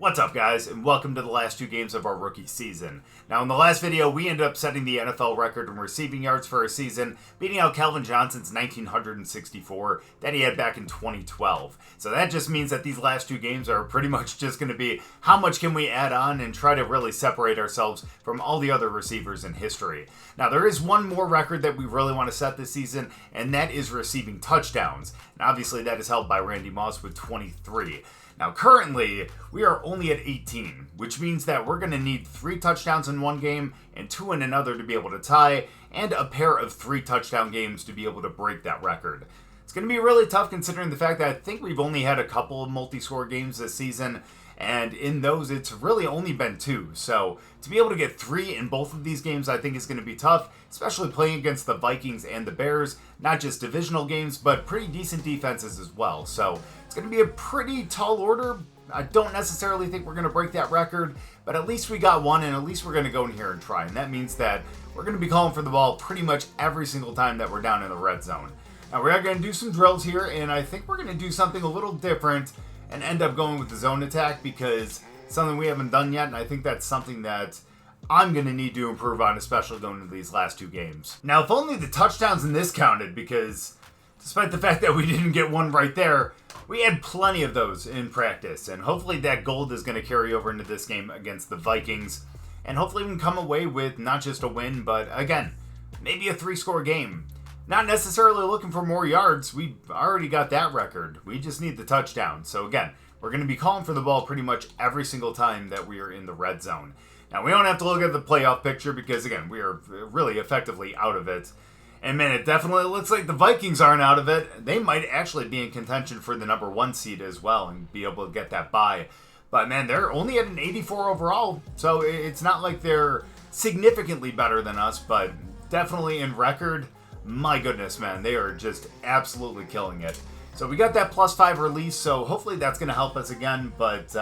What's up, guys, and welcome to the last two games of our rookie season. Now, in the last video, we ended up setting the NFL record in receiving yards for a season, beating out Calvin Johnson's 1,964 that he had back in 2012. So that just means that these last two games are pretty much just going to be how much can we add on and try to really separate ourselves from all the other receivers in history. Now, there is one more record that we really want to set this season, and that is receiving touchdowns. And obviously, that is held by Randy Moss with 23. Now, currently, we are only at 18, which means that we're going to need 3 touchdowns in one game and 2 in another to be able to tie, and a pair of 3 touchdown games to be able to break that record. It's going to be really tough considering the fact that I think we've only had a couple of multi-score games this season, and in those, it's really only been 2. So, to be able to get 3 in both of these games, I think is going to be tough, especially playing against the Vikings and the Bears. Not just divisional games, but pretty decent defenses as well. So, it's going to be a pretty tall order. I don't necessarily think we're going to break that record, but at least we got one, and at least we're going to go in here and try. And that means that we're going to be calling for the ball pretty much every single time that we're down in the red zone. Now, we are going to do some drills here, and I think we're going to do something a little different and end up going with the zone attack, because it's something we haven't done yet, and I think that's something that I'm going to need to improve on, especially going into these last 2 games. Now, if only the touchdowns in this counted, because despite the fact that we didn't get one right there, we had plenty of those in practice, and hopefully that gold is going to carry over into this game against the Vikings, and hopefully we can come away with not just a win, but again, maybe a 3-score game. Not necessarily looking for more yards. We already got that record. We just need the touchdown. So again, we're going to be calling for the ball pretty much every single time that we are in the red zone. Now, we don't have to look at the playoff picture because, again, we are really effectively out of it. And man, it definitely looks like the Vikings aren't out of it. They might actually be in contention for the number 1 seed as well and be able to get that bye. But man, they're only at an 84 overall, so it's not like they're significantly better than us, but definitely in record, my goodness, man, they are just absolutely killing it. So we got that +5 release, so hopefully that's going to help us again, but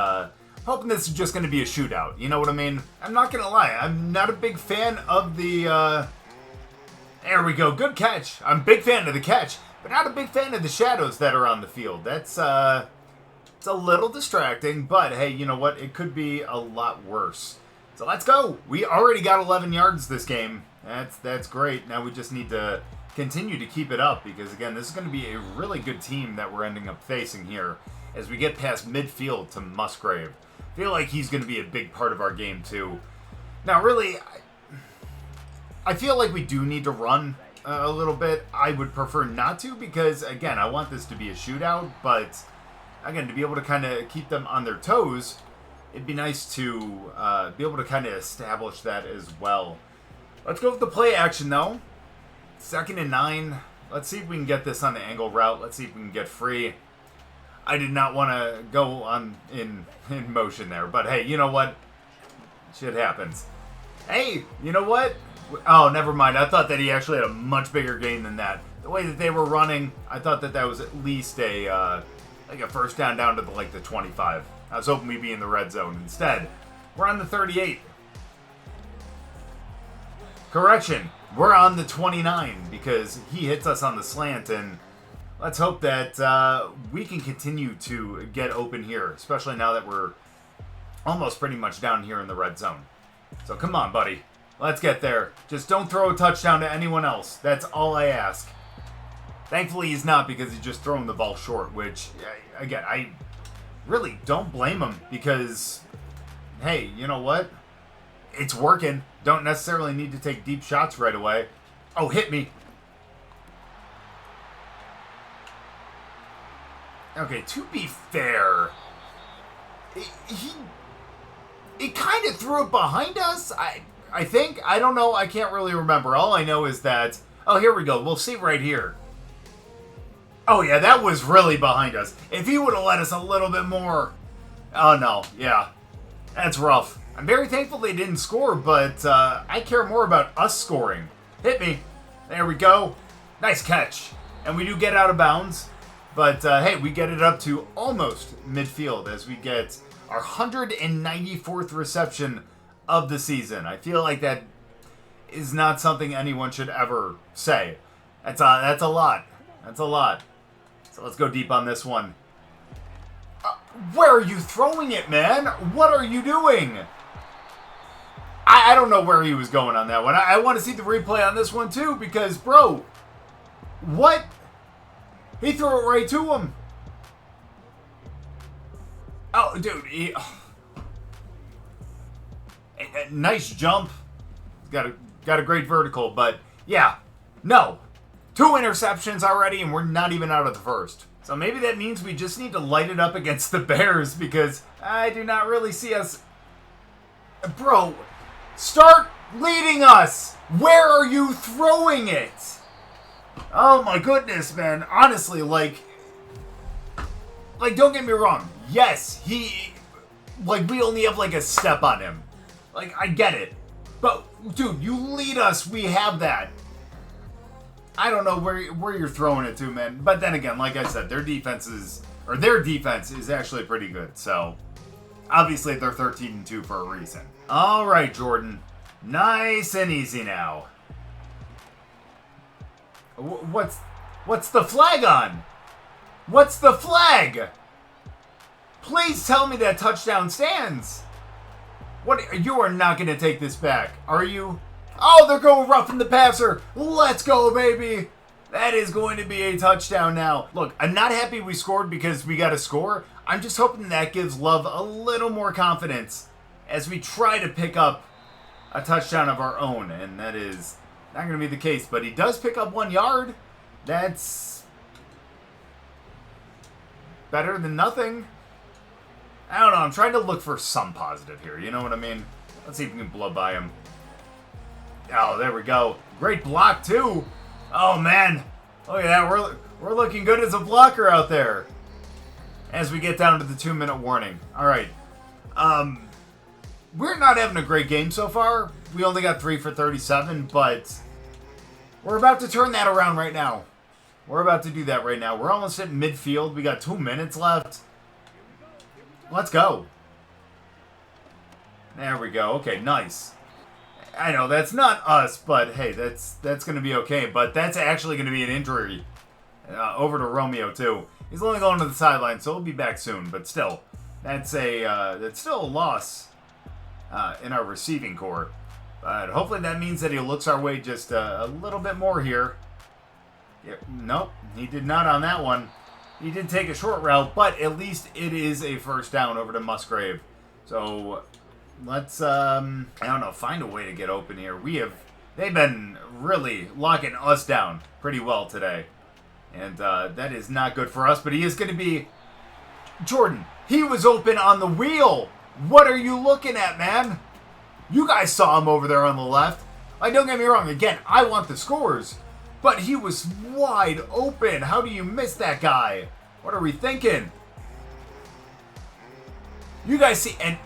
hoping this is just going to be a shootout. You know what I mean? I'm not going to lie, I'm not a big fan of the, there we go, good catch. I'm a big fan of the catch, but not a big fan of the shadows that are on the field. That's, it's a little distracting, but hey, you know what? It could be a lot worse. So let's go. We already got 11 yards this game. That's great. Now we just need to continue to keep it up because, again, this is going to be a really good team that we're ending up facing here as we get past midfield to Musgrave. I feel like he's going to be a big part of our game, too. Now, really, I feel like we do need to run a little bit. I would prefer not to because, again, I want this to be a shootout, but, again, to be able to kind of keep them on their toes, it'd be nice to be able to kind of establish that as well. Let's go with the play action, though. 2nd and 9. Let's see if we can get this on the angle route. Let's see if we can get free. I did not want to go on in motion there, but hey, you know what? Shit happens. Hey, you know what? Oh, never mind. I thought that he actually had a much bigger gain than that. The way that they were running, I thought that that was at least a like a first down to the 25. I was hoping we'd be in the red zone. Instead, we're on the 38. Correction, we're on the 29 because he hits us on the slant, and let's hope that we can continue to get open here, especially now that we're almost pretty much down here in the red zone. So come on, buddy. Let's get there. Just don't throw a touchdown to anyone else. That's all I ask. Thankfully, he's not because he's just throwing the ball short, which, again, I really don't blame him because, hey, you know what? It's working. Don't necessarily need to take deep shots right away. Oh, hit me. Okay, to be fair, he kind of threw it behind us. I think. I don't know. I can't really remember. All I know is that, oh, here we go. We'll see right here. Oh, yeah, that was really behind us. If he would have let us a little bit more. Oh, no. Yeah. That's rough. I'm very thankful they didn't score, but I care more about us scoring. Hit me. There we go. Nice catch. And we do get out of bounds. But, hey, we get it up to almost midfield as we get our 194th reception of the season. I feel like that is not something anyone should ever say. That's a lot. That's a lot. So let's go deep on this one. Where are you throwing it, man? What are you doing? I don't know where he was going on that one. I want to see the replay on this one, too, because, bro, what? He threw it right to him. Oh, dude. Nice jump. Got a great vertical, but, yeah. No. 2 interceptions already, and we're not even out of the first. So maybe that means we just need to light it up against the Bears, because I do not really see us... Bro, start leading us! Where are you throwing it? Oh my goodness, man. Honestly, like, don't get me wrong. Yes, we only have, a step on him. I get it. But, dude, you lead us. We have that. I don't know where you're throwing it to, man. But then again, like I said, their defense is actually pretty good. So, obviously, they're 13-2 for a reason. All right, Jordan. Nice and easy now. What's the flag on? What's the flag? Please tell me that touchdown stands. What? You are not going to take this back, are you? Oh, they're going roughing the passer. Let's go, baby. That is going to be a touchdown now. Look, I'm not happy we scored because we got a score. I'm just hoping that gives Love a little more confidence as we try to pick up a touchdown of our own. And that is not going to be the case. But he does pick up 1 yard. That's better than nothing. I don't know. I'm trying to look for some positive here. You know what I mean? Let's see if we can blow by him. Oh, there we go. Great block, too. Oh, man. Look at that. We're looking good as a blocker out there. As we get down to the 2-minute warning. All right. We're not having a great game so far. We only got 3 for 37, but we're about to turn that around right now. We're about to do that right now. We're almost at midfield. We got 2 minutes left. Let's go. There we go. Okay, nice. I know, that's not us, but hey, that's going to be okay. But that's actually going to be an injury over to Romeo, too. He's only going to the sideline, so he'll be back soon. But still, that's still a loss in our receiving core. But hopefully that means that he looks our way just a little bit more here. Yeah, nope, he did not on that one. He did take a short route, but at least it is a first down over to Musgrave. So let's, I don't know, find a way to get open here. They've been really locking us down pretty well today. And that is not good for us, but he is going to be... Jordan, he was open on the wheel. What are you looking at, man? You guys saw him over there on the left. Don't get me wrong. Again, I want the scores. But he was wide open. How do you miss that guy? What are we thinking? You guys see... And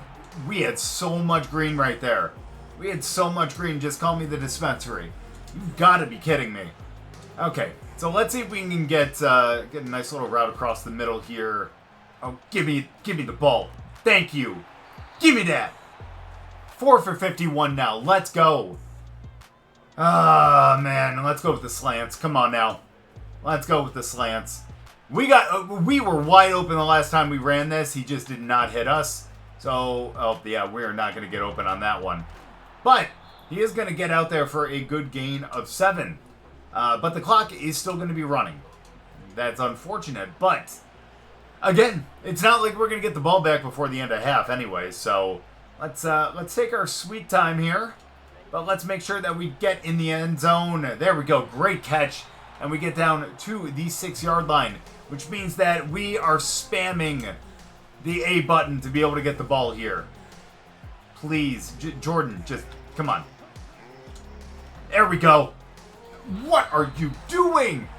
we had so much green right there. We had so much green. Just call me the dispensary. You've got to be kidding me. Okay, so let's see if we can get a nice little route across the middle here. Oh, give me the ball. Thank you. Give me that. 4 for 51 now. Let's go. Ah, man. Let's go with the slants. Come on now. Let's go with the slants. We were wide open the last time we ran this. He just did not hit us. So, oh, yeah, we are not going to get open on that one. But he is going to get out there for a good gain of 7. But the clock is still going to be running. That's unfortunate. But, again, it's not like we're going to get the ball back before the end of half anyway. So, let's take our sweet time here. But let's make sure that we get in the end zone. There we go. Great catch. And we get down to the 6-yard line, which means that we are spamming the A button to be able to get the ball here. Please, Jordan, just come on. There we go. What are you doing?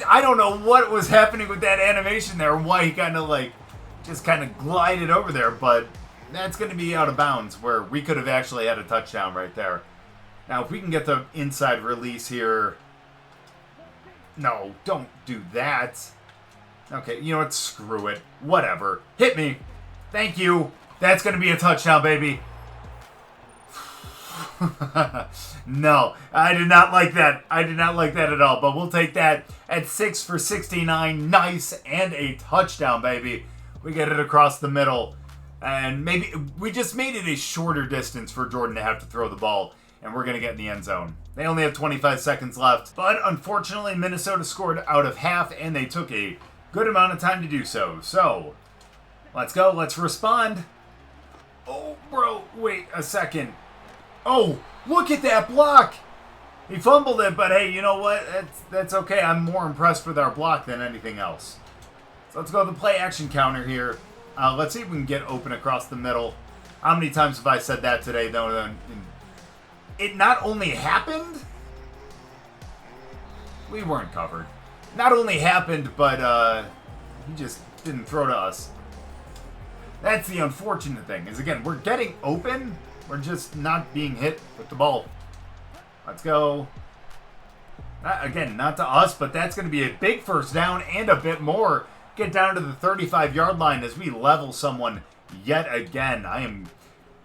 I don't know what was happening with that animation there, why he kind of glided over there, but that's going to be out of bounds where we could have actually had a touchdown right there. Now, if we can get the inside release here. No, don't do that. Okay, you know what? Screw it. Whatever. Hit me. Thank you. That's going to be a touchdown, baby. No, I did not like that. I did not like that at all. But we'll take that at 6 for 69. Nice. And a touchdown, baby. We get it across the middle. And maybe we just made it a shorter distance for Jordan to have to throw the ball. And we're going to get in the end zone. They only have 25 seconds left. But unfortunately, Minnesota scored out of half. And they took a good amount of time to do so. So, let's go. Let's respond. Oh, bro. Wait a second. Oh, look at that block. He fumbled it, but hey, you know what? That's okay. I'm more impressed with our block than anything else. So let's go to the play action counter here. Let's see if we can get open across the middle. How many times have I said that today, though? It not only happened, we weren't covered. Not only happened, but he just didn't throw to us. That's the unfortunate thing, is again, we're getting open, we're just not being hit with the ball. Let's go. Again, not to us, but that's going to be a big first down and a bit more. Get down to the 35-yard line as we level someone yet again. I am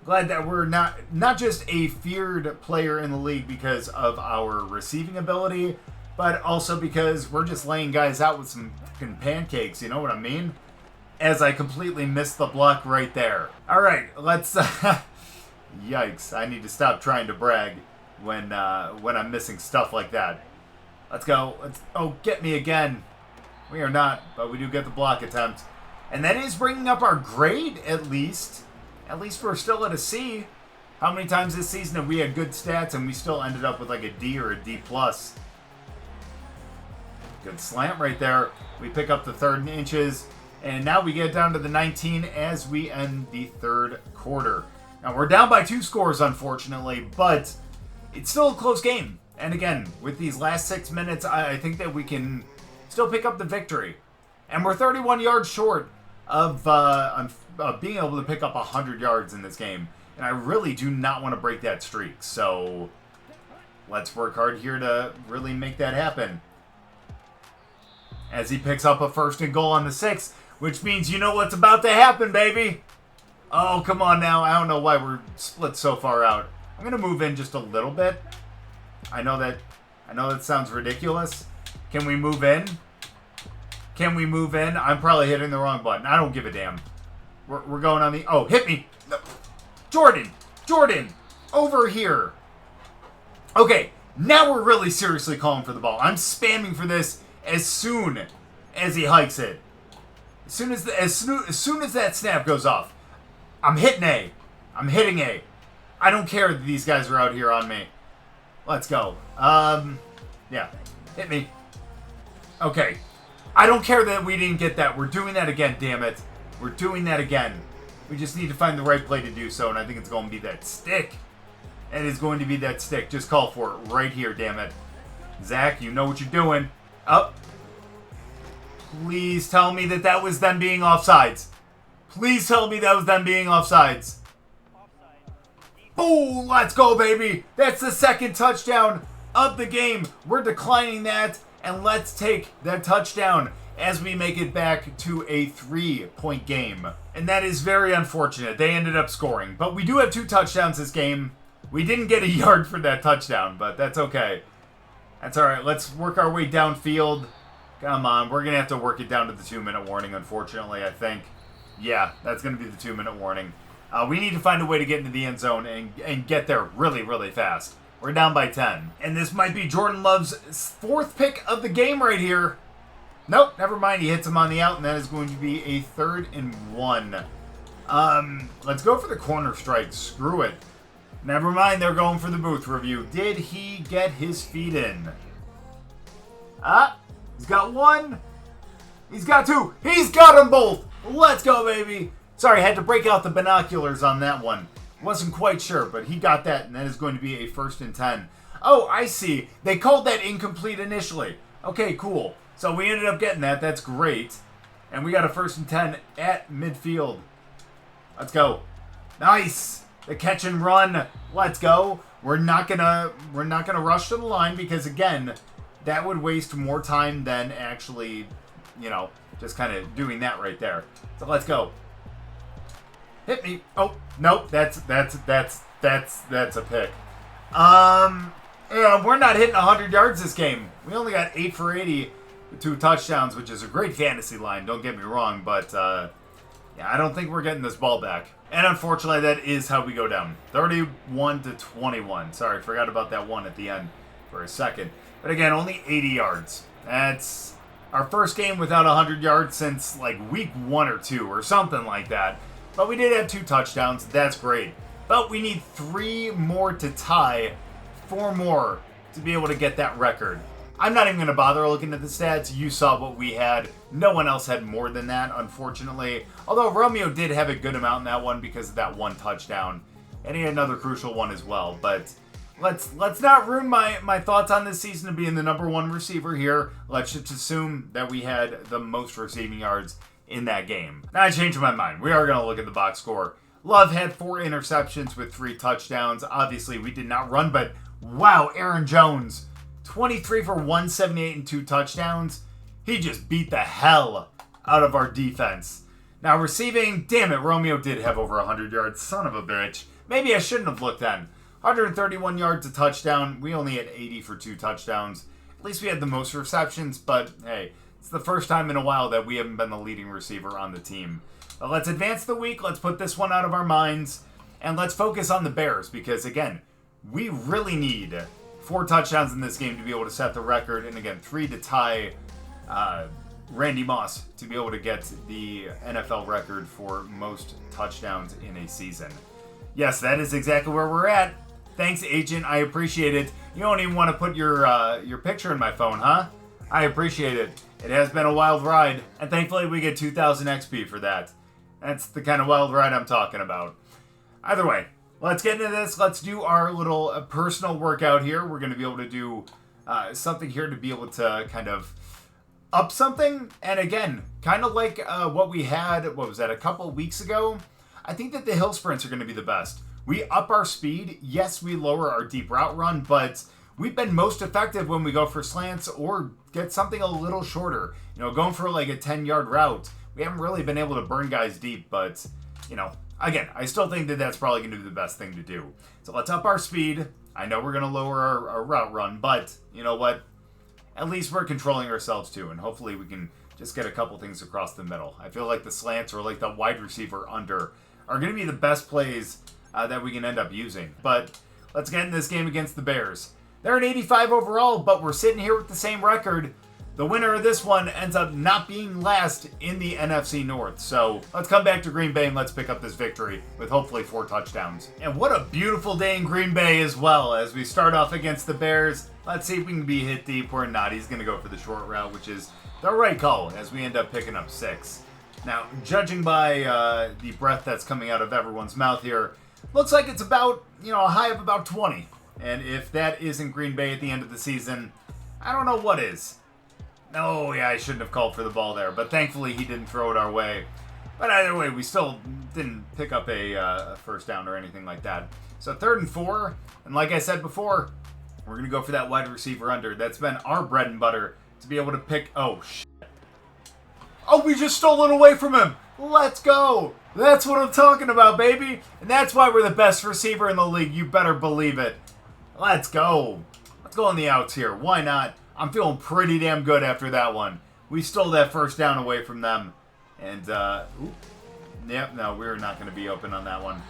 glad that we're not just a feared player in the league because of our receiving ability, but also because we're just laying guys out with some fucking pancakes, you know what I mean? As I completely missed the block right there. All right, let's... Yikes, I need to stop trying to brag when I'm missing stuff like that. Let's go. Oh, get me again. We are not, but we do get the block attempt. And that is bringing up our grade, at least. At least we're still at a C. How many times this season have we had good stats and we still ended up with like a D or a D+. Good slant right there. We pick up the 3rd inches. And now we get down to the 19 as we end the 3rd quarter. Now, we're down by 2 scores, unfortunately, but it's still a close game. And again, with these last 6 minutes, I think that we can still pick up the victory. And we're 31 yards short of being able to pick up 100 yards in this game. And I really do not want to break that streak. So let's work hard here to really make that happen. As he picks up a 1st and goal on the 6, which means you know what's about to happen, baby. Oh, come on now. I don't know why we're split so far out. I'm going to move in just a little bit. I know that sounds ridiculous. Can we move in? Can we move in? I'm probably hitting the wrong button. I don't give a damn. We're going on the... Oh, hit me. No. Jordan. Over here. Okay, now we're really seriously calling for the ball. I'm spamming for this as soon as he hikes it. As soon as that snap goes off. I'm hitting A. I'm hitting A. I don't care that these guys are out here on me. Let's go. Yeah. Hit me. Okay. I don't care that we didn't get that. We're doing that again, damn it. We're doing that again. We just need to find the right play to do so, and I think it's going to be that stick. It is going to be that stick. Just call for it right here, damn it. Zach, you know what you're doing. Up. Please tell me that was them being offsides. Please tell me that was them being offsides. Oh, let's go, baby. That's the 2nd touchdown of the game. We're declining that, and let's take that touchdown as we make it back to a 3-point game. And that is very unfortunate. They ended up scoring. But we do have 2 touchdowns this game. We didn't get a yard for that touchdown, but that's okay. That's all right. Let's work our way downfield. Come on. We're going to have to work it down to the 2-minute warning, unfortunately, I think. Yeah, that's going to be the 2-minute warning. We need to find a way to get into the end zone and get there really, really fast. We're down by 10. And this might be Jordan Love's 4th pick of the game right here. Nope, never mind. He hits him on the out, and that is going to be a 3rd and 1. Let's go for the corner strike. Screw it. Never mind, they're going for the booth review. Did he get his feet in? He's got 1. He's got 2. He's got them both. Let's go, baby. Sorry, I had to break out the binoculars on that one. Wasn't quite sure, but he got that, and that is going to be a 1st and 10. Oh, I see. They called that incomplete initially. Okay, cool. So we ended up getting that. That's great. And we got a 1st and 10 at midfield. Let's go. Nice. The catch and run. Let's go. We're not gonna rush to the line because again, that would waste more time than actually, just kind of doing that right there. So let's go. Hit me. Oh, nope. That's a pick. Yeah, we're not hitting 100 yards this game. We only got 8 for 80 with 2 touchdowns, which is a great fantasy line. Don't get me wrong, but Yeah, I don't think we're getting this ball back. And unfortunately, that is how we go down. 31-21. Sorry, forgot about that one at the end for a second. But again, only 80 yards. That's our first game without 100 yards since like week 1 or 2 or something like that. But we did have 2 touchdowns. That's great. But we need 3 more to tie, 4 more to be able to get that record. I'm not even going to bother looking at the stats. You saw what we had. No one else had more than that, unfortunately. Although Romeo did have a good amount in that one because of that 1 touchdown. And he had another crucial one as well. But let's not ruin my thoughts on this season of being the number 1 receiver here. Let's just assume that we had the most receiving yards in that game. Now I changed my mind. We are going to look at the box score. Love had 4 interceptions with 3 touchdowns. Obviously, we did not run, but wow, Aaron Jones, 23 for 178 and 2 touchdowns. He just beat the hell out of our defense. Now receiving, damn it, Romeo did have over 100 yards. Son of a bitch. Maybe I shouldn't have looked then. 131 yards a touchdown. We only had 80 for 2 touchdowns. At least we had the most receptions, but hey, it's the first time in a while that we haven't been the leading receiver on the team. But let's advance the week. Let's put this one out of our minds. And let's focus on the Bears because, again, we really need 4 touchdowns in this game to be able to set the record. And again, 3 to tie Randy Moss to be able to get the NFL record for most touchdowns in a season. Yes, that is exactly where we're at. Thanks, agent. I appreciate it. You don't even want to put your picture in my phone, huh? I appreciate it. It has been a wild ride. And thankfully, we get 2,000 XP for that. That's the kind of wild ride I'm talking about. Either way, let's get into this. Let's do our little personal workout here. We're going to be able to do something here to be able to kind of up something. And again, kind of like what we had, what was that, a couple weeks ago? I think that the hill sprints are going to be the best. We up our speed. Yes, we lower our deep route run, but we've been most effective when we go for slants or get something a little shorter. You know, going for like a 10-yard route. We haven't really been able to burn guys deep, but, you know, again, I still think that that's probably going to be the best thing to do. So let's up our speed. I know we're going to lower our route run, but you know what? At least we're controlling ourselves too, and hopefully we can just get a couple things across the middle. I feel like the slants or like the wide receiver under are going to be the best plays that we can end up using. But let's get in this game against the Bears. They're an 85 overall, but we're sitting here with the same record. The winner of this one ends up not being last in the NFC North. So let's come back to Green Bay and let's pick up this victory with hopefully 4 touchdowns. And what a beautiful day in Green Bay as well as we start off against the Bears. Let's see if we can be hit deep or not. He's going to go for the short route, which is the right call as we end up picking up 6. Now, judging by the breath that's coming out of everyone's mouth here, looks like it's about, you know, a high of about 20. And if that isn't Green Bay at the end of the season, I don't know what is. Oh, yeah, I shouldn't have called for the ball there, but thankfully he didn't throw it our way. But either way, we still didn't pick up a first down or anything like that. So 3rd and 4, and like I said before, we're going to go for that wide receiver under. That's been our bread and butter to be able to pick... Oh, shit. Oh, we just stole it away from him. Let's go. That's what I'm talking about, baby. And that's why we're the best receiver in the league. You better believe it. Let's go. Let's go on the outs here. Why not? I'm feeling pretty damn good after that one. We stole that first down away from them. And, yep, no, we're not going to be open on that one.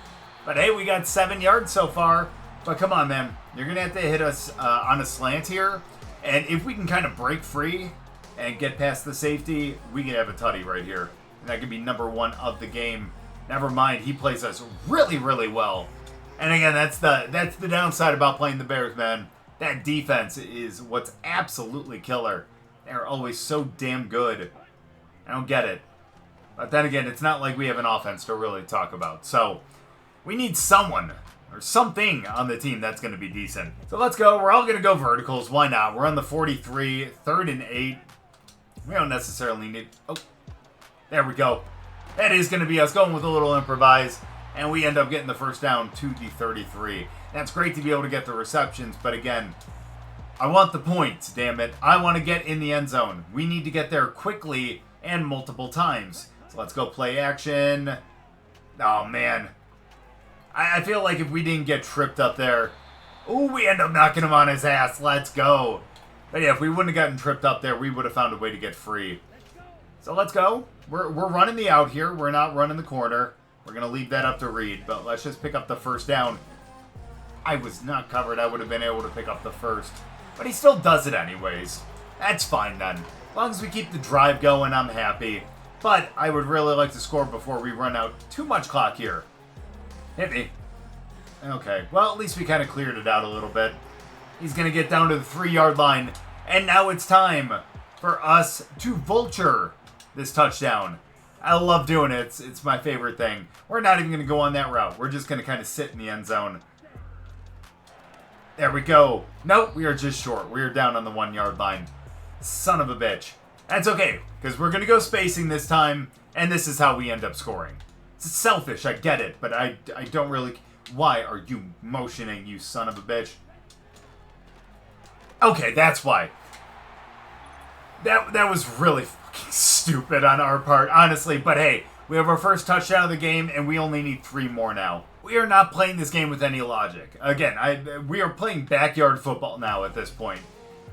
But, hey, we got 7 yards so far. But come on, man. You're going to have to hit us on a slant here. And if we can kind of break free and get past the safety, we can have a tutty right here. And that could be number 1 of the game. Never mind, he plays us really, really well. And again, that's the downside about playing the Bears, man. That defense is what's absolutely killer. They're always so damn good. I don't get it. But then again, it's not like we have an offense to really talk about. So, we need someone or something on the team that's going to be decent. So let's go. We're all going to go verticals. Why not? We're on the 43, 3rd and 8. We don't necessarily need... Oh, there we go. That is going to be us going with a little improvise. And we end up getting the first down to the 33. That's great to be able to get the receptions, but again, I want the points, damn it. I want to get in the end zone. We need to get there quickly and multiple times. So let's go play action. Oh, man. I feel like if we didn't get tripped up there... Ooh, we end up knocking him on his ass. Let's go. But yeah, if we wouldn't have gotten tripped up there, we would have found a way to get free. So let's go. We're running the out here. We're not running the corner. We're going to leave that up to Reed, but let's just pick up the first down. I was not covered. I would have been able to pick up the first. But he still does it anyways. That's fine then. As long as we keep the drive going, I'm happy. But I would really like to score before we run out too much clock here. Hit me. Okay, well, at least we kind of cleared it out a little bit. He's going to get down to the 3-yard line. And now it's time for us to vulture this touchdown. I love doing it. It's my favorite thing. We're not even going to go on that route. We're just going to kind of sit in the end zone. There we go. Nope, we are just short. We are down on the 1-yard line. Son of a bitch. That's okay, because we're going to go spacing this time, and this is how we end up scoring. It's selfish, I get it, but I don't really... Why are you motioning, you son of a bitch? Okay, that's why. That was really fucking stupid on our part, honestly. But hey, we have our first touchdown of the game, and we only need 3 more now. We are not playing this game with any logic. Again, we are playing backyard football now at this point.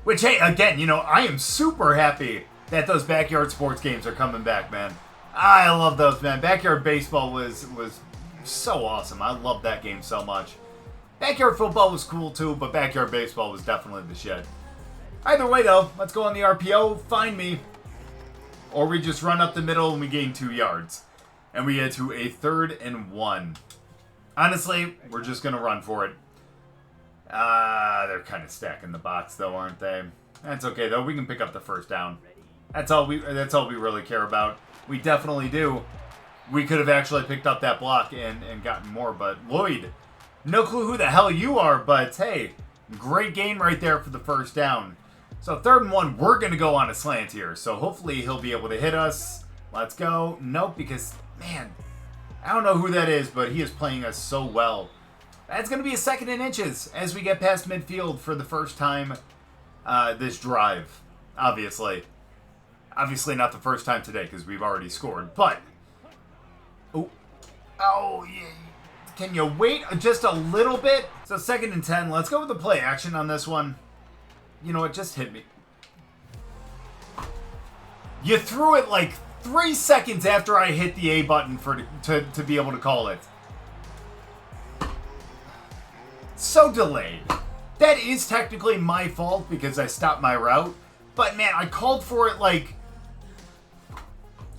Which, hey, again, you know, I am super happy that those backyard sports games are coming back, man. I love those, man. Backyard baseball was so awesome. I loved that game so much. Backyard football was cool too, but backyard baseball was definitely the shit. Either way, though, let's go on the RPO, find me. Or we just run up the middle and we gain 2 yards. And we get to a 3rd and 1. Honestly, we're just going to run for it. They're kind of stacking the box, though, aren't they? That's okay, though. We can pick up the first down. That's all we really care about. We definitely do. We could have actually picked up that block and gotten more, but Lloyd, no clue who the hell you are, but hey, great gain right there for the first down. So 3rd and 1, we're going to go on a slant here. So hopefully he'll be able to hit us. Let's go. Nope, because, man, I don't know who that is, but he is playing us so well. That's going to be a 2nd and inches as we get past midfield for the first time this drive, obviously. Obviously not the first time today because we've already scored, but... Oh, yeah. Can you wait just a little bit? So 2nd and 10. Let's go with the play action on this one. You know what? Just hit me. You threw it like 3 seconds after I hit the A button to be able to call it. So delayed. That is technically my fault because I stopped my route. But man, I called for it like...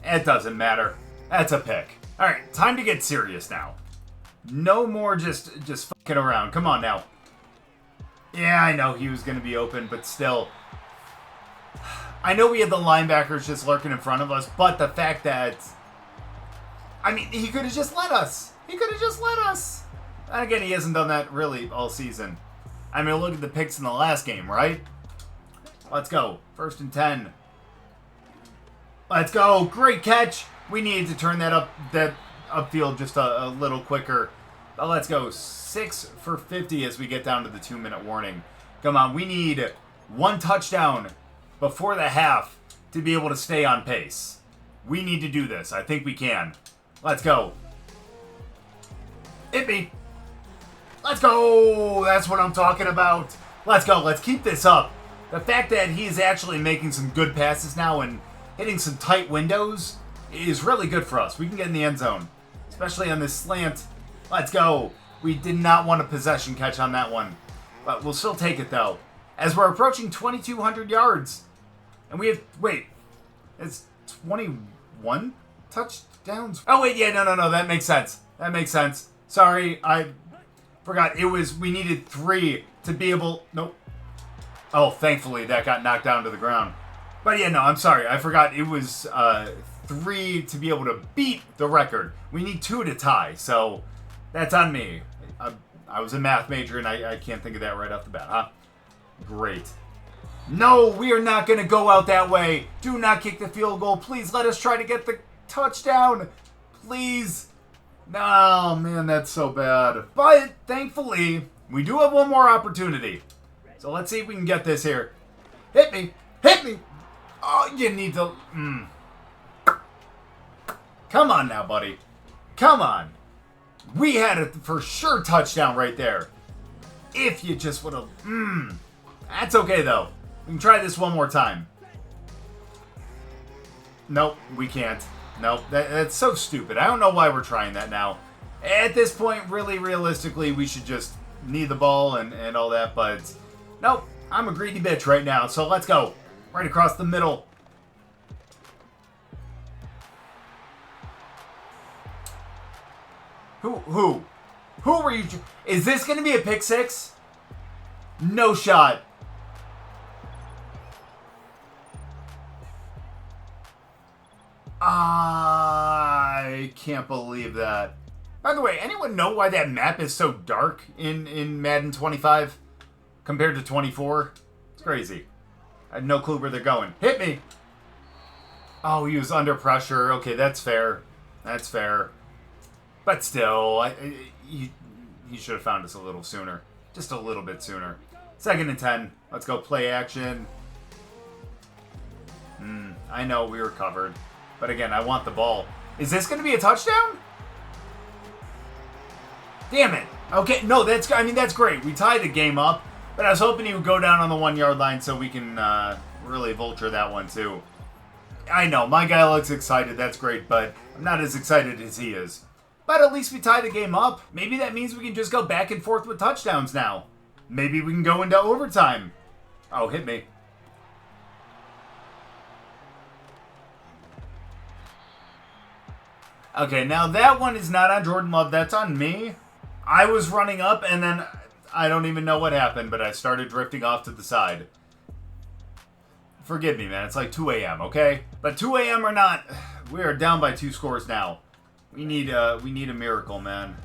It doesn't matter. That's a pick. Alright, time to get serious now. No more just fucking around. Come on now. Yeah, I know he was going to be open, but still. I know we had the linebackers just lurking in front of us, but the fact that... I mean, he could have just let us. He could have just let us. And again, he hasn't done that really all season. I mean, look at the picks in the last game, right? Let's go. 1st and 10. Let's go. Great catch. We needed to turn that upfield just a little quicker. But let's go. 6 for 50 as we get down to the 2-minute warning. Come on. We need 1 touchdown before the half to be able to stay on pace. We need to do this. I think we can. Let's go. Hit me. Let's go. That's what I'm talking about. Let's go. Let's keep this up. The fact that he's actually making some good passes now and hitting some tight windows is really good for us. We can get in the end zone, especially on this slant. Let's go. We did not want a possession catch on that one, but we'll still take it, though, as we're approaching 2,200 yards. And we have, wait, it's 21 touchdowns? Oh, wait, yeah, no, that makes sense. That makes sense. Sorry, I forgot. We needed 3 to be able, nope. Oh, thankfully, that got knocked down to the ground. But yeah, no, I'm sorry. I forgot it was 3 to be able to beat the record. We need 2 to tie, so that's on me. I was a math major, and I can't think of that right off the bat, huh? Great. No, we are not going to go out that way. Do not kick the field goal. Please let us try to get the touchdown. Please. No, man, that's so bad. But thankfully, we do have 1 more opportunity. So let's see if we can get this here. Hit me. Hit me. Oh, you need to... Come on now, buddy. Come on. We had a for sure touchdown right there. If you just would have... That's okay, though. We can try this one more time. Nope, we can't. Nope, that's so stupid. I don't know why we're trying that now. At this point, really, realistically, we should just need the ball and all that, but nope, I'm a greedy bitch right now, so let's go. Right across the middle. Who were you? Is this going to be a pick six? No shot. I can't believe that. By the way, anyone know why that map is so dark in Madden 25 compared to 24? It's crazy. I had no clue where they're going. Hit me! Oh, he was under pressure. Okay, that's fair. That's fair. But still, he should have found us a little sooner. Just a little bit sooner. 2nd and 10. Let's go play action. I know we were covered. But again, I want the ball. Is this going to be a touchdown? Damn it. Okay, no, that's great. We tied the game up. But I was hoping he would go down on the 1 yard line so we can really vulture that one too. I know, my guy looks excited. That's great, but I'm not as excited as he is. But at least we tied the game up. Maybe that means we can just go back and forth with touchdowns now. Maybe we can go into overtime. Oh, hit me. Okay, now that one is not on Jordan Love. That's on me. I was running up, and then I don't even know what happened, but I started drifting off to the side. Forgive me, man. It's like 2 a.m., okay? But 2 a.m. or not, we are down by 2 scores now. We need a miracle, man.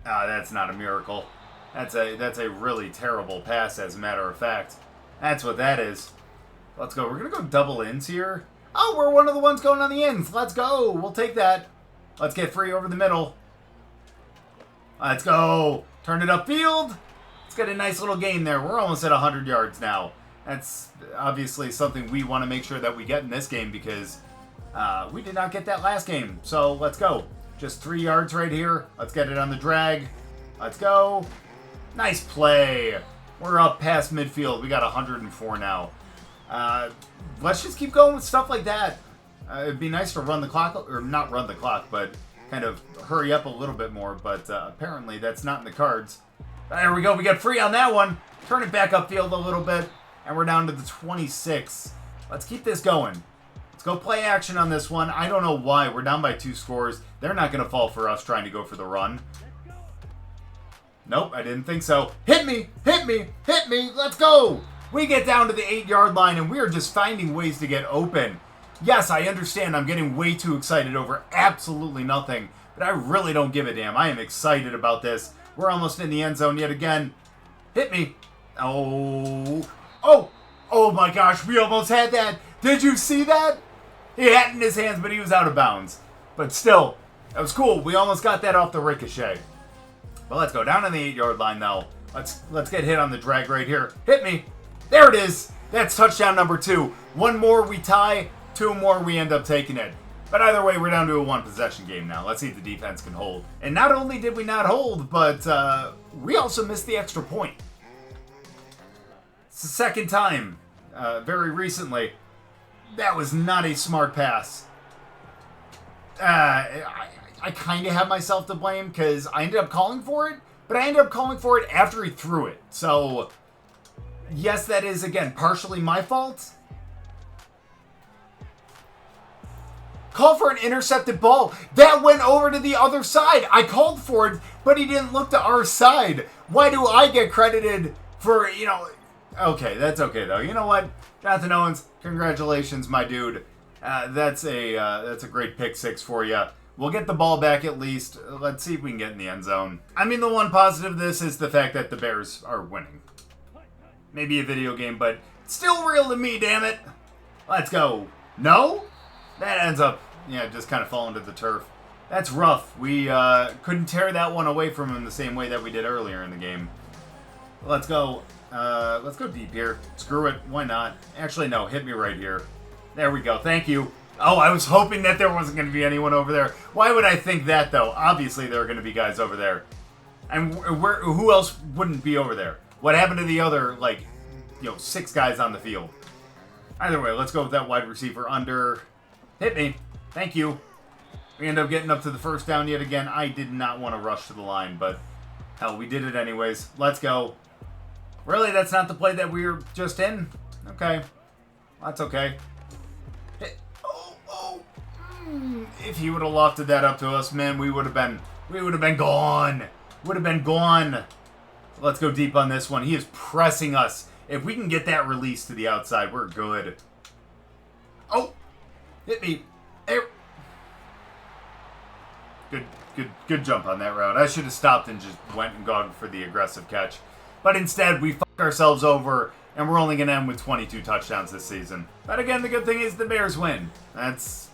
Ah, that's not a miracle. That's a really terrible pass, as a matter of fact. That's what that is. Let's go. We're going to go double ins here. Oh, we're one of the ones going on the ends. Let's go. We'll take that. Let's get free over the middle. Let's go. Turn it upfield. Let's get a nice little gain there. We're almost at 100 yards now. That's obviously something we want to make sure that we get in this game because we did not get that last game. So let's go. Just 3 yards right here. Let's get it on the drag. Let's go. Nice play. We're up past midfield. We got 104 now. Let's just keep going with stuff like that. It'd be nice to run the clock, or not run the clock, but kind of hurry up a little bit more. But apparently that's not in the cards. There we go. We got free on that one. Turn it back upfield a little bit. And we're down to the 26. Let's keep this going. Let's go play action on this one. I don't know why. We're down by 2 scores. They're not going to fall for us trying to go for the run. Nope, I didn't think so. Hit me! Hit me! Hit me! Let's go! We get down to the 8 yard line and we are just finding ways to get open. Yes, I understand I'm getting way too excited over absolutely nothing, but I really don't give a damn. I am excited about this. We're almost in the end zone yet again. Hit me. Oh. Oh. Oh my gosh, we almost had that. Did you see that? He had it in his hands, but he was out of bounds. But still, that was cool. We almost got that off the ricochet. But let's go down on the 8 yard line though. Let's get hit on the drag right here. Hit me. There it is. That's touchdown number 2. 1 more, we tie. 2 more, we end up taking it. But either way, we're down to a 1 possession game now. Let's see if the defense can hold. And not only did we not hold, but we also missed the extra point. It's the 2nd time, very recently. That was not a smart pass. I kind of have myself to blame because I ended up calling for it, but I ended up calling for it after he threw it. So, yes, that is, again, partially my fault. Call for an intercepted ball. That went over to the other side. I called for it, but he didn't look to our side. Why do I get credited for, Okay, that's okay, though. You know what? Jonathan Owens, congratulations, my dude. That's a great pick 6 for you. We'll get the ball back at least. Let's see if we can get in the end zone. I mean, the one positive of this is the fact that the Bears are winning. Maybe a video game, but still real to me, damn it. Let's go. No? That ends up, just kind of falling to the turf. That's rough. We couldn't tear that one away from him the same way that we did earlier in the game. Let's go. Let's go deep here. Screw it. Why not? Actually, no. Hit me right here. There we go. Thank you. Oh, I was hoping that there wasn't going to be anyone over there. Why would I think that, though? Obviously, there are going to be guys over there. And who else wouldn't be over there? What happened to the other, 6 guys on the field? Either way, let's go with that wide receiver under. Hit me. Thank you. We end up getting up to the first down yet again. I did not want to rush to the line, but hell, we did it anyways. Let's go. Really, that's not the play that we were just in? Okay. That's okay. If he would have lofted that up to us, man, we would have been gone. Would have been gone. Let's go deep on this one. He is pressing us. If we can get that release to the outside, we're good. Oh, hit me. Good jump on that route. I should have stopped and just went and gone for the aggressive catch. But instead, we fucked ourselves over, and we're only going to end with 22 touchdowns this season. But again, the good thing is the Bears win. That's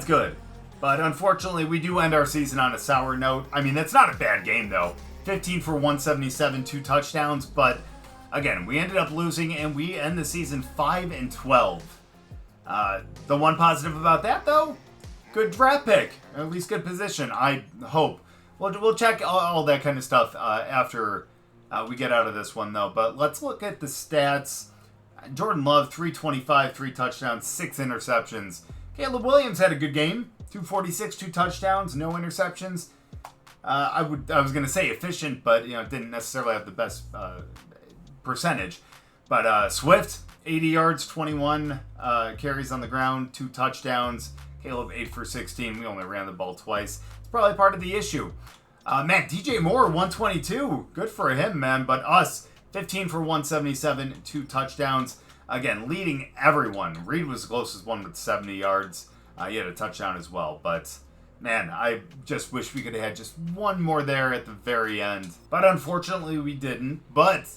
good. But unfortunately, we do end our season on a sour note. I mean, that's not a bad game, though. 15 for 177, 2 touchdowns. But again, we ended up losing, and we end the season 5-12. The one positive about that, though, good draft pick. Or at least good position, I hope. We'll check all that kind of stuff after we get out of this one, though. But let's look at the stats. Jordan Love, 325, 3 touchdowns, 6 interceptions. Caleb Williams had a good game. 246, 2 touchdowns, no interceptions. I was going to say efficient, but didn't necessarily have the best percentage. But Swift, 80 yards, 21 carries on the ground, 2 touchdowns. Caleb, 8 for 16. We only ran the ball twice. It's probably part of the issue. Man, DJ Moore, 122. Good for him, man. But us, 15 for 177, 2 touchdowns. Again, leading everyone. Reed was the closest one with 70 yards. He had a touchdown as well. But, man, I just wish we could have had just one more there at the very end. But unfortunately, we didn't. But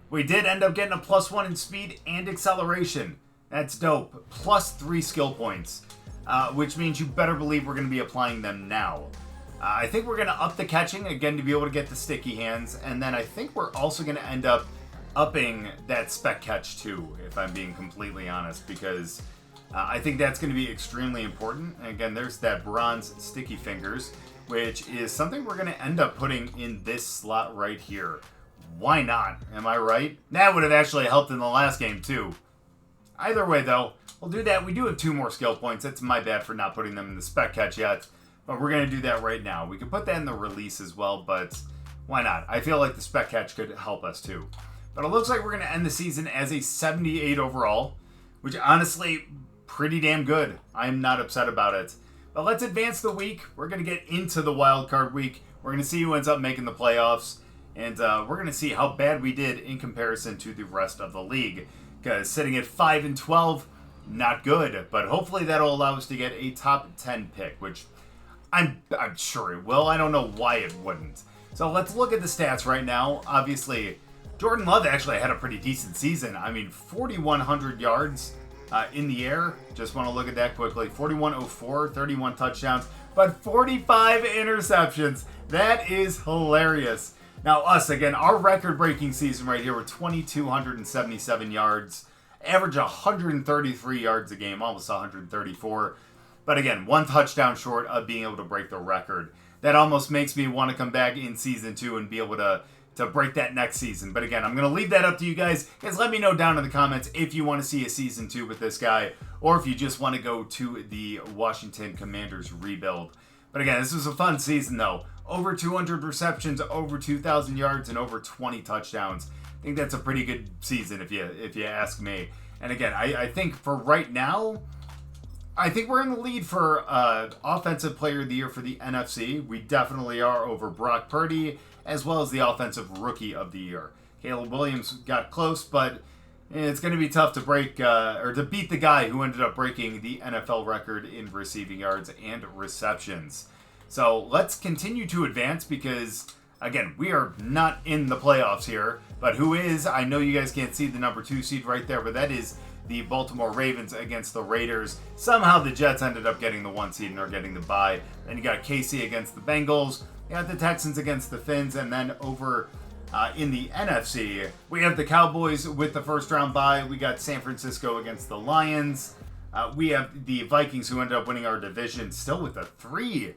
we did end up getting a +1 in speed and acceleration. That's dope. +3 skill points. Which means you better believe we're going to be applying them now. I think we're going to up the catching, again, to be able to get the sticky hands. And then I think we're also going to end up upping that spec catch too, if I'm being completely honest, because I think that's going to be extremely important. And again, there's that bronze sticky fingers, which is something we're going to end up putting in this slot right here. Why not? Am I right? That would have actually helped in the last game too. Either way, though, we'll do that. We do have 2 more skill points. That's my bad for not putting them in the spec catch yet. But we're going to do that right now. We could put that in the release as well, but why not? I feel like the spec catch could help us too. But it looks like we're going to end the season as a 78 overall, which honestly, pretty damn good. I'm not upset about it. But let's advance the week. We're going to get into the wild card week. We're going to see who ends up making the playoffs. And we're going to see how bad we did in comparison to the rest of the league. Because sitting at 5-12, not good. But hopefully that'll allow us to get a top 10 pick, which I'm sure it will. I don't know why it wouldn't. So let's look at the stats right now. Obviously, Jordan Love actually had a pretty decent season. I mean, 4,100 yards in the air. Just want to look at that quickly. 4,104, 31 touchdowns, but 45 interceptions. That is hilarious. Now, us, again, our record-breaking season right here with 2,277 yards. Average 133 yards a game, almost 134. But again, 1 touchdown short of being able to break the record. That almost makes me want to come back in season 2 and be able to break that next season. But again, I'm going to leave that up to you guys. Guys, let me know down in the comments if you want to see a season 2 with this guy, or if you just want to go to the Washington Commanders rebuild. But again, this was a fun season though. Over 200 receptions, over 2,000 yards, and over 20 touchdowns. I think that's a pretty good season if you ask me. And again, I think for right now, I think we're in the lead for Offensive Player of the Year for the NFC. We definitely are over Brock Purdy, as well as the Offensive Rookie of the Year. Caleb Williams got close, but it's going to be tough to break or to beat the guy who ended up breaking the NFL record in receiving yards and receptions. So let's continue to advance because, again, we are not in the playoffs here. But who is? I know you guys can't see the number 2 seed right there, but that is the Baltimore Ravens against the Raiders. Somehow the Jets ended up getting the 1 seed and are getting the bye. Then you got KC against the Bengals. You got the Texans against the Finns. And then over in the NFC, we have the Cowboys with the first round bye. We got San Francisco against the Lions. We have the Vikings who ended up winning our division still with a 3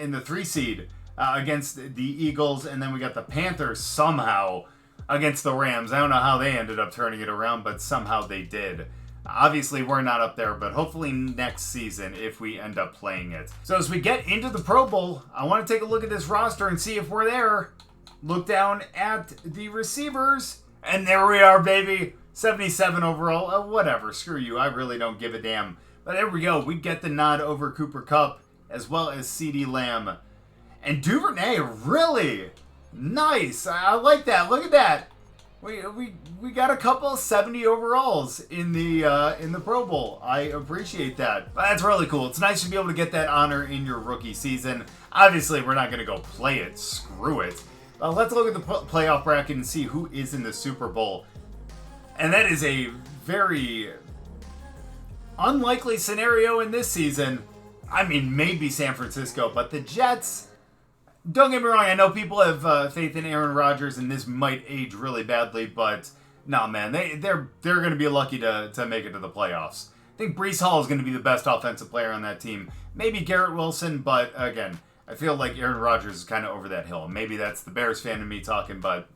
in the 3 seed against the Eagles. And then we got the Panthers somehow against the Rams. I don't know how they ended up turning it around, but somehow they did. Obviously, we're not up there, but hopefully next season if we end up playing it. So as we get into the Pro Bowl, I want to take a look at this roster and see if we're there. Look down at the receivers, and there we are, baby. 77 overall. Whatever, screw you. I really don't give a damn. But there we go. We get the nod over Cooper Kupp, as well as CeeDee Lamb. And Duvernay, really nice. I like that. Look at that. We got a couple 70 overalls in the Pro Bowl. I appreciate that. That's really cool. It's nice to be able to get that honor in your rookie season. Obviously, we're not going to go play it. Screw it. Let's look at the playoff bracket and see who is in the Super Bowl. And that is a very unlikely scenario in this season. I mean, maybe San Francisco, but the Jets... Don't get me wrong, I know people have faith in Aaron Rodgers, and this might age really badly, but no, man, they're going to be lucky to make it to the playoffs. I think Breece Hall is going to be the best offensive player on that team. Maybe Garrett Wilson, but again, I feel like Aaron Rodgers is kind of over that hill. Maybe that's the Bears fan in me talking, but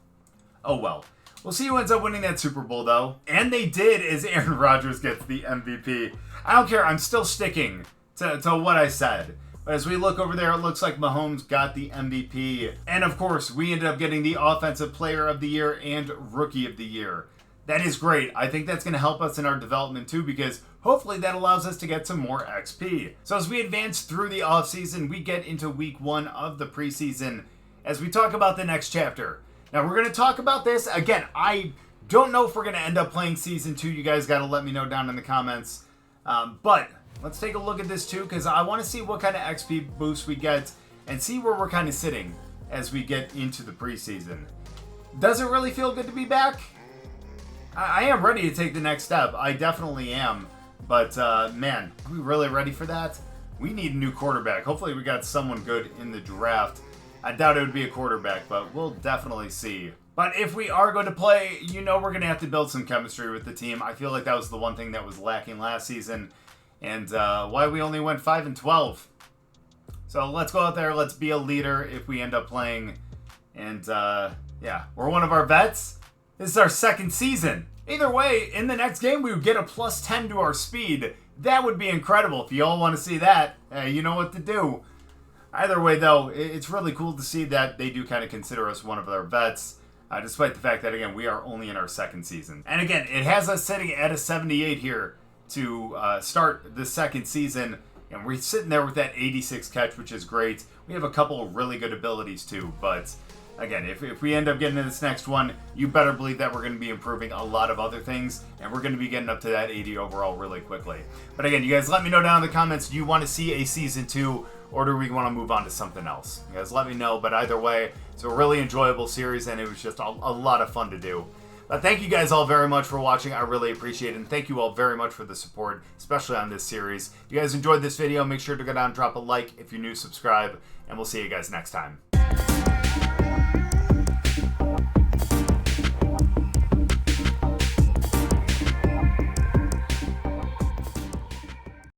oh well. We'll see who ends up winning that Super Bowl, though. And they did, as Aaron Rodgers gets the MVP. I don't care, I'm still sticking to what I said. But as we look over there, it looks like Mahomes got the MVP. And of course, we ended up getting the Offensive Player of the Year and Rookie of the Year. That is great. I think that's going to help us in our development too, because hopefully that allows us to get some more XP. So as we advance through the offseason, we get into week 1 of the preseason as we talk about the next chapter. Now we're going to talk about this. Again, I don't know if we're going to end up playing season 2. You guys got to let me know down in the comments. But let's take a look at this too, because I want to see what kind of XP boost we get and see where we're kind of sitting as we get into the preseason. Does it really feel good to be back? I am ready to take the next step. I definitely am. But, man, are we really ready for that? We need a new quarterback. Hopefully we got someone good in the draft. I doubt it would be a quarterback, but we'll definitely see. But if we are going to play, you know we're going to have to build some chemistry with the team. I feel like that was the one thing that was lacking last season. And why we only went 5-12. So let's go out there. Let's be a leader if we end up playing. And, yeah, we're one of our vets. This is our second season. Either way, in the next game, we would get a plus 10 to our speed. That would be incredible. If you all want to see that, you know what to do. Either way, though, it's really cool to see that they do kind of consider us one of their vets, despite the fact that, again, we are only in our second season. And again, it has us sitting at a 78 here to start the second season, and we're sitting there with that 86 catch, which is great. We have a couple of really good abilities, too, but... Again, if we end up getting to this next one, you better believe that we're going to be improving a lot of other things, and we're going to be getting up to that 80 overall really quickly. But again, you guys let me know down in the comments, do you want to see a Season 2, or do we want to move on to something else? You guys let me know, but either way, it's a really enjoyable series, and it was just a lot of fun to do. But thank you guys all very much for watching. I really appreciate it, and thank you all very much for the support, especially on this series. If you guys enjoyed this video, make sure to go down and drop a like. If you're new, subscribe, and we'll see you guys next time.